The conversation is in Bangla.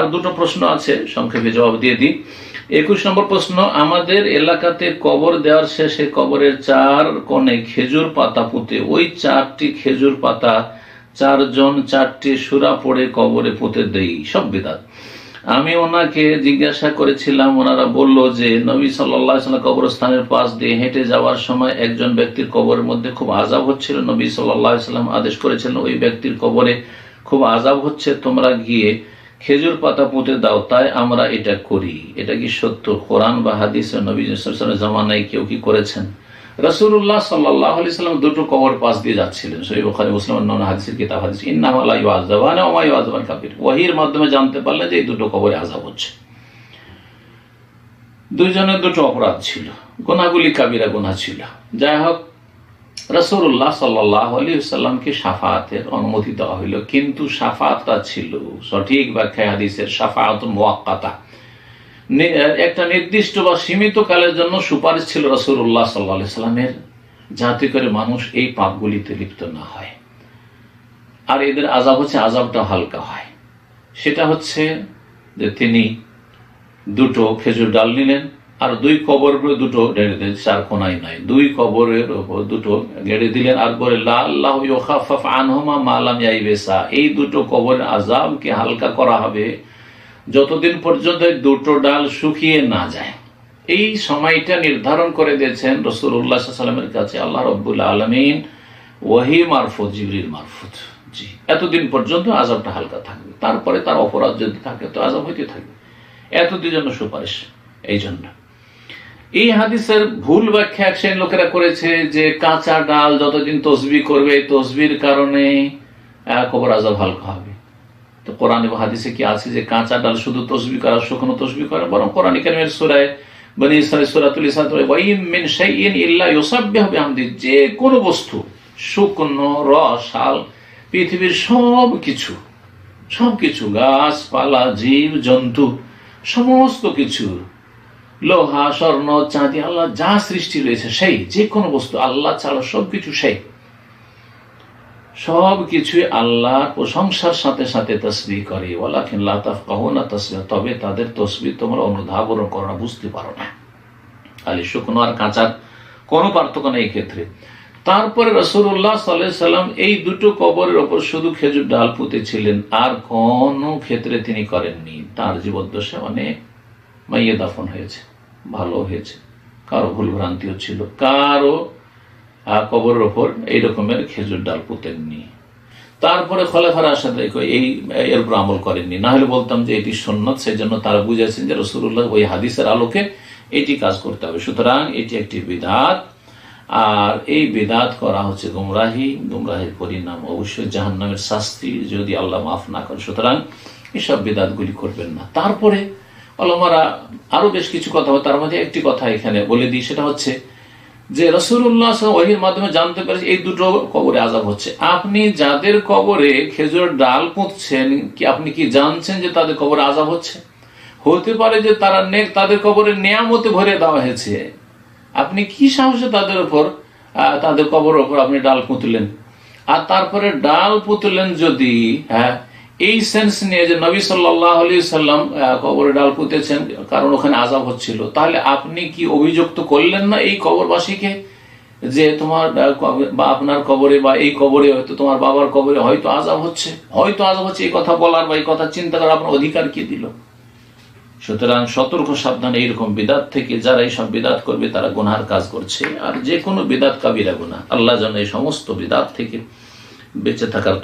আর দুটো প্রশ্ন আছে, সংক্ষেপে জবাব দিয়ে দিই। 21 নম্বর প্রশ্ন, আমাদের এলাকাতে কবর দেওয়ার শেষে কবরের 4 কোণে খেজুর পাতা পুঁতে ওই 4টি খেজুর পাতা 4 জন 4টি সূরা পড়ে কবরে পুঁতে দেই, সব বিদআত। আমি ওনাকে জিজ্ঞাসা করেছিলাম, ওনারা বলল যে নবী সাল্লাল্লাহু আলাইহি ওয়াসাল্লাম কবরস্থানের পাশ দিয়ে হেঁটে যাওয়ার সময় একজন ব্যক্তির কবরের মধ্যে খুব আযাব হচ্ছিল। নবী সাল্লাল্লাহু আলাইহি ওয়াসাল্লাম আদেশ করেছিলেন, ওই ব্যক্তির কবরে খুব আযাব হচ্ছে, তোমরা গিয়ে খেজুর পাতা পুঁতে দাও। তাই আমরা এটা করি। এটা কি সত্য? কোরআন বা হাদিসে নবী সাল্লাল্লাহু আলাইহি ওয়াসাল্লামের জামানায় কেউ কি করেছেন? রাসূলুল্লাহ সাল্লাল্লাহু আলাইহি ওয়াসাল্লাম দুটো কবর পাশ দিয়ে যাচ্ছিলেন। সহিহ বুখারী মুসলিম অন্যান্য হাদিসের কিতাব হাদিস, ইন্নামা লা ইউআযাবানা ওয়া মা ইউআযাবান কাবির। ওহীর মাধ্যমে জানতে পারলেন যে এই দুটো কবরে আযাব হচ্ছে। দুইজনের দুটো অপরাধ ছিল, গুনাহগুলি কাবিরা গুনাহ ছিল। যাই হোক, রাসূলুল্লাহ সাল্লাল্লাহু আলাইহি ওয়াসাল্লামকে শাফাআতের অনুমতি দেওয়া হইল, কিন্তু শাফাআতটা ছিল সঠিক ব্যাখ্যায় হাদিসের শাফাআতুন মুআক্কাতা, একটা নির্দিষ্ট বা সীমিত কালের জন্য সুপারিশ ছিল রাসূলুল্লাহ সাল্লাল্লাহু আলাইহি ওয়াসাল্লামের, যাতে করে মানুষ এই পাপগুলিতে লিপ্ত না হয় আর এদের আযাব হচ্ছে আযাবটা হালকা হয়। সেটা হচ্ছে যে তিনি দুটো খেজুর ডাল নিলেন আর 2 কবরের উপরে দুটো গেড়ে দিলেন, 4 কোনায় নাই, 2 কবরের উপর দুটো গেড়ে দিলেন আর বলে লা আল্লাহু ইউখাফফাফ আনহুমা মা লাম ইয়াইবিসা, এই দুটো কবরের আযাবকে হালকা করা হবে যতদিন পর্যন্ত দুটো ডাল শুকিয়ে না যায়। এই সময়টা নির্ধারণ করে দিয়েছেন রাসূলুল্লাহ সাল্লাল্লাহু আলাইহি ওয়াসাল্লামের কাছে আল্লাহ রাব্বুল আলামিন ওহী মারফত, জিবরিল মারফত। জি, এতদিন পর্যন্ত আযাবটা হালকা থাকবে, তারপরে তার অপরাধ যদি থাকে তো আযাব হইতে থাকবে। এতদিন জন্য সুপারিশ। এই জন্য এই হাদিসের ভুল ব্যাখ্যা এক শ্রেণীর লোকেরা করেছে যে কাঁচা ডাল যতদিন তসবিহ করবে, তসবির কারণে কবর আযাব হালকা হবে। তো কোরআন এবং হাদিসে কি আছে যে কাঁচা ডাল শুধু তসবিহ করা, শুকনো তসবিহ করে? বরং কোরআন কারীমের সূরা বনী ইসরাঈল সূরাতুল ইসরা ওয়া ইন মিন শাইইন ইল্লা ইউসাব্বিহু বিহামদি, যে কোনো বস্তু, শুকনো, রস, শাল, পৃথিবীর সবকিছু গাছপালা, জীব জন্তু, সমস্ত কিছু, লোহা, স্বর্ণ, চাঁদি, আল্লাহ যা সৃষ্টি রয়েছে সেই যে কোনো বস্তু, আল্লাহ ছাড়া সবকিছুই আল্লাহর প্রশংসার সাথে সাথে তাসবিহ করে। ওয়ালাকিন লা তাফকাহুনা তাসবিহ, তবে তাদের তাসবিহ তোমরা অনুধাবন করো না, বুঝতে পারো না। খালি শুকনো আর কাঁচার কোনো পার্থক্য নেই এই ক্ষেত্রে। তারপরে রাসূলুল্লাহ সাল্লাল্লাহু আলাইহি ওয়াসাল্লাম এই দুটো কবরের ওপর শুধু খেজুর ডাল পুঁতেছিলেন, আর কোনো ক্ষেত্রে তিনি করেননি। তার জীবদ্দশায় অনেক মাইয়ে দাফন হয়েছে, ভালো হয়েছে, কারো ভুল ভ্রান্তিও ছিল, কারো কবরের ওপর এই রকমের খেজুর ডাল পুঁতেননি। তারপরে খলিফা রাশিদ এর উপর আমল করেননি। না হলে বলতাম যে এটি সুন্নাত, সেই জন্য তারা বুঝেছেন যে রাসূলুল্লাহ ওই হাদিসের আলোকে এটি কাজ করতে হবে। সুতরাং এটি একটি বিদআত, আর এই বিদআত করা হচ্ছে গুমরাহির পরিণাম, অবশ্যই জাহান্নামের শাস্তি যদি আল্লাহ মাফ না করে। সুতরাং এসব বিদআতগুলি করবেন না। তারপরে ওলামারা আরো বেশ কিছু কথা, তার মধ্যে একটি কথা এখানে বলে দিই, সেটা হচ্ছে যে রাসূলুল্লাহ ওহীর মাধ্যমে জানতে পেরেছে এই দুটো কবরে আযাব হচ্ছে। আপনি যাদের কবরে খেজুরের ডাল পুঁতছেন, কি আপনি কি জানছেন যে তাদের কবরে আযাব হচ্ছে? হতে পারে যে তাদের কবরে নেয়ামতে ভরে দেওয়া হয়েছে, আপনি কি সাহসে তাদের কবরের ওপর আপনি ডাল পুঁতলেন? আর তারপরে ডাল পুঁতলেন যদি এই সেন্স নিয়ে যে নবী সাল্লাল্লাহু আলাইহি ওয়াসাল্লাম কবরে ডাল পুঁতেছেন কারণ ওখানে আযাব হচ্ছিল, তাহলে আপনি কি অভিযুক্ত করলেন না এই কবরবাসীকে যে তোমার বা আপনার কবরে বা এই কবরে হয়তো তোমার বাবার কবরে হয়তো আযাব হচ্ছে, এই কথা বলার বা এই কথা চিন্তা করার আপনার অধিকার কি দিল? সুতরাং সতর্ক সাবধান এইরকম বিদআত থেকে। যারা এইসব বিদআত করবে তারা গুনাহর কাজ করছে, আর যে কোনো বিদআত কাবিরা গুনাহ। আল্লাহ যেন এই সমস্ত বিদআত থেকে বেঁচে থাকার